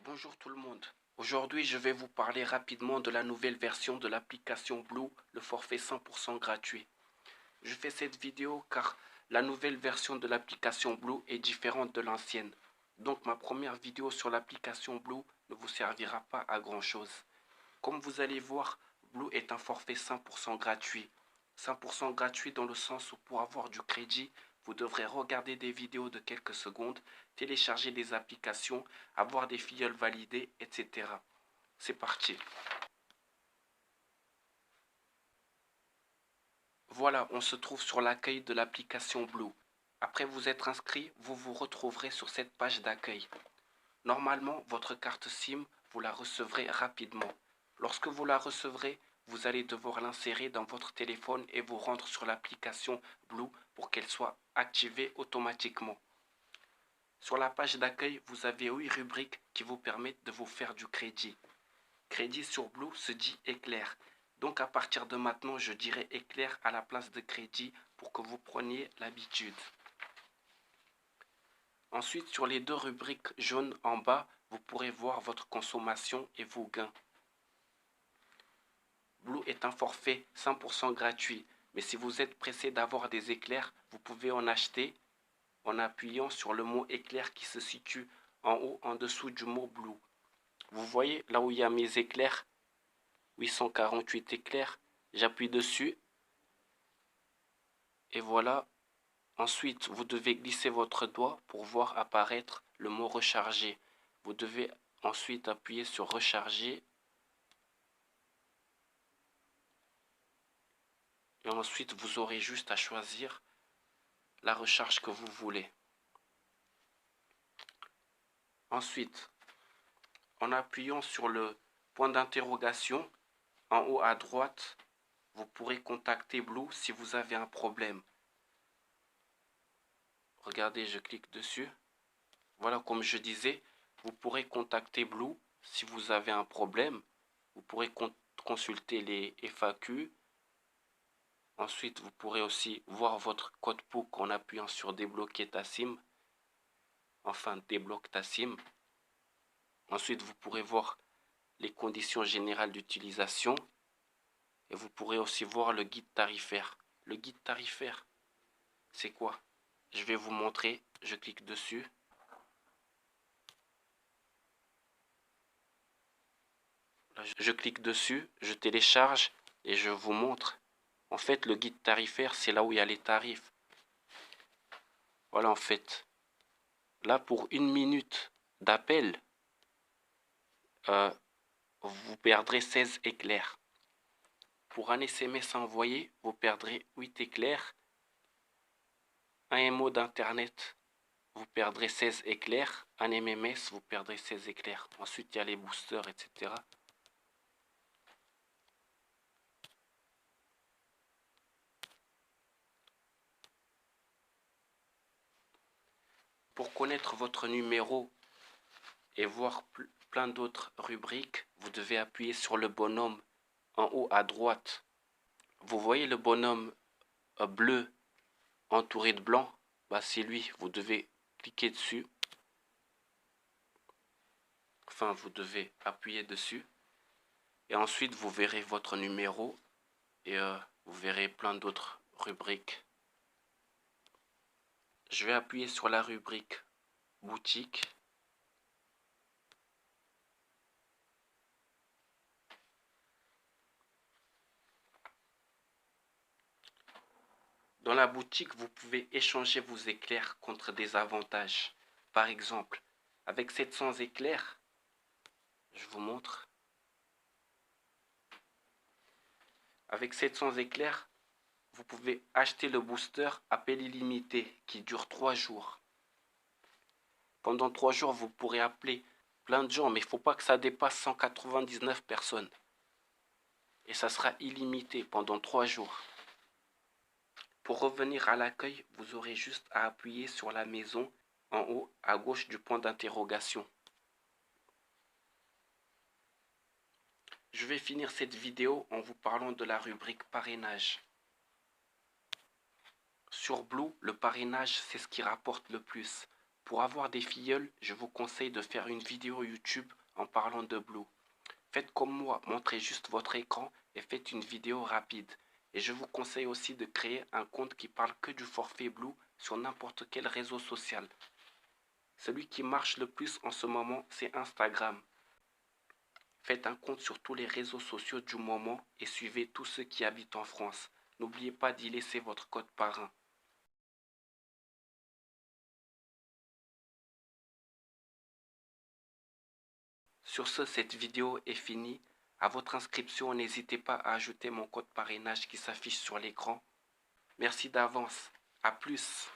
Bonjour tout le monde. Aujourd'hui, je vais vous parler rapidement de la nouvelle version de l'application Blue, le forfait 100% gratuit. Je fais cette vidéo car la nouvelle version de l'application Blue est différente de l'ancienne. Donc ma première vidéo sur l'application Blue ne vous servira pas à grand chose. Comme vous allez voir, Blue est un forfait 100% gratuit. 100% gratuit dans le sens où pour avoir du crédit, vous devrez regarder des vidéos de quelques secondes, télécharger des applications, avoir des filleuls validés, etc. C'est parti. Voilà, on se trouve sur l'accueil de l'application Blue. Après vous être inscrit, vous vous retrouverez sur cette page d'accueil. Normalement, votre carte SIM, vous la recevrez rapidement. Lorsque vous la recevrez, vous allez devoir l'insérer dans votre téléphone et vous rendre sur l'application Blue pour qu'elle soit activée automatiquement. Sur la page d'accueil, vous avez 8 rubriques qui vous permettent de vous faire du crédit. Crédit sur Blue se dit éclair. Donc à partir de maintenant, je dirai éclair à la place de crédit pour que vous preniez l'habitude. Ensuite, sur les deux rubriques jaunes en bas, vous pourrez voir votre consommation et vos gains. Blue est un forfait 100% gratuit, mais si vous êtes pressé d'avoir des éclairs, vous pouvez en acheter en appuyant sur le mot éclair qui se situe en haut en dessous du mot Blue. Vous voyez là où il y a mes éclairs, 848 éclairs, j'appuie dessus et voilà. Ensuite, vous devez glisser votre doigt pour voir apparaître le mot recharger. Vous devez ensuite appuyer sur recharger. Et ensuite, vous aurez juste à choisir la recharge que vous voulez. Ensuite, en appuyant sur le point d'interrogation en haut à droite, vous pourrez contacter Blue si vous avez un problème. Regardez, je clique dessus. Voilà, comme je disais, vous pourrez contacter Blue si vous avez un problème. Vous pourrez consulter les FAQ. Ensuite, vous pourrez aussi voir votre code POC en appuyant sur débloquer ta SIM. Enfin, débloque ta SIM. Ensuite, vous pourrez voir les conditions générales d'utilisation. Et vous pourrez aussi voir le guide tarifaire. Le guide tarifaire, c'est quoi? Je vais vous montrer. Je clique dessus. Là, je clique dessus, je télécharge et je vous montre. En fait, le guide tarifaire, c'est là où il y a les tarifs. Voilà, en fait. Là, pour 1 minute d'appel, vous perdrez 16 éclairs. Pour un SMS envoyé, vous perdrez 8 éclairs. Un MO d'internet, vous perdrez 16 éclairs. Un MMS, vous perdrez 16 éclairs. Ensuite, il y a les boosters, etc. Pour connaître votre numéro et voir plein d'autres rubriques, vous devez appuyer sur le bonhomme en haut à droite. Vous voyez le bonhomme bleu entouré de blanc? Bah, c'est lui, vous devez cliquer dessus. Enfin, vous devez appuyer dessus. Et ensuite, vous verrez votre numéro et vous verrez plein d'autres rubriques. Je vais appuyer sur la rubrique boutique. Dans la boutique, vous pouvez échanger vos éclairs contre des avantages. Par exemple, avec 700 éclairs, je vous montre. Avec 700 éclairs, vous pouvez acheter le booster appel illimité qui dure 3 jours. Pendant 3 jours, vous pourrez appeler plein de gens, mais il ne faut pas que ça dépasse 199 personnes. Et ça sera illimité pendant 3 jours. Pour revenir à l'accueil, vous aurez juste à appuyer sur la maison en haut à gauche du point d'interrogation. Je vais finir cette vidéo en vous parlant de la rubrique parrainage. Sur Blue, le parrainage, c'est ce qui rapporte le plus. Pour avoir des filleuls, je vous conseille de faire une vidéo YouTube en parlant de Blue. Faites comme moi, montrez juste votre écran et faites une vidéo rapide. Et je vous conseille aussi de créer un compte qui parle que du forfait Blue sur n'importe quel réseau social. Celui qui marche le plus en ce moment, c'est Instagram. Faites un compte sur tous les réseaux sociaux du moment et suivez tous ceux qui habitent en France. N'oubliez pas d'y laisser votre code parrain. Sur ce, cette vidéo est finie. À votre inscription, n'hésitez pas à ajouter mon code parrainage qui s'affiche sur l'écran. Merci d'avance. À plus.